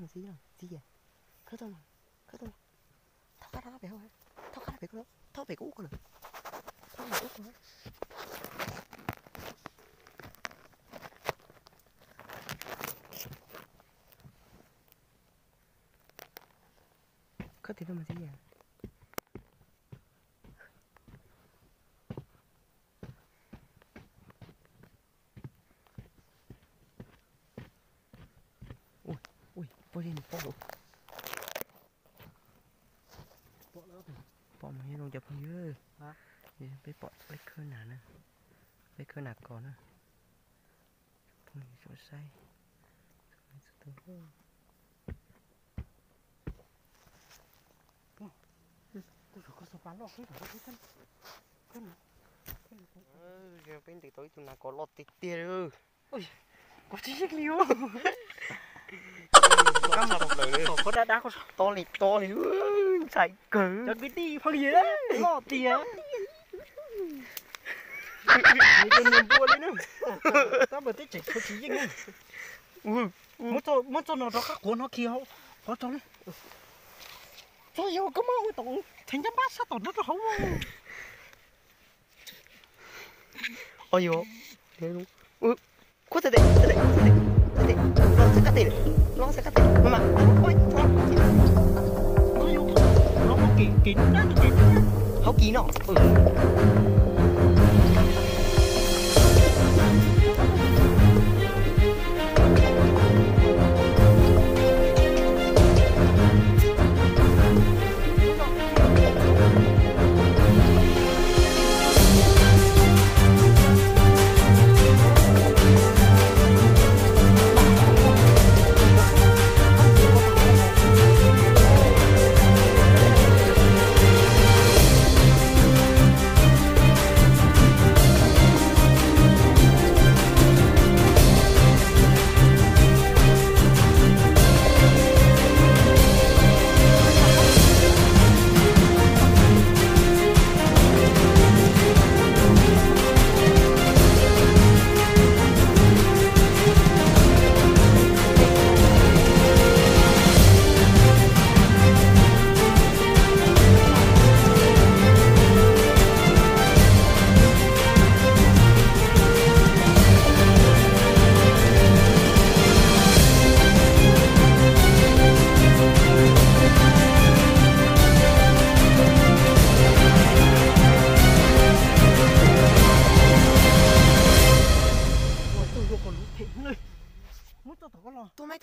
thằng gì đâu gì vậy cứ thôi mà thao cá đó béo hả thao cá đó béo đó thao béo cũ con này thao béo cũ con có thể đâu mà gì vậy ui bỏ đi bỏ đủ bỏ mà nghe đồng chập không dữ hảไปปอดไปเคลื่อนหนานะไปเคลื่อนหนักก่อนนะพวกนี้สดใสก็สบายหรอกที่เราไม่ขึ้นเป็นติดตัวจุดหนักก็ลดติดเตี้ยเลยโอ้ยก็ที่ยังเลี้ยวก็มาเลยเขาได้เขาโตเลยใส่เกลือจะกินตีพังเยอะลอดเตี้ยมีเป็นเงินบัวเลยนะถ้าเปิดที่เจ็ดเขาชี้ยังไงมันจะนอนเราข้าคนเขาเคี้ยวเขาจงเลยcho vô có máu tụng thành trăm bát sao tụng nó không ôi vô có thể nó sẽ cắt tiền mà ôi nó vô nó có kỳ nó không kỳ nó tôi mấy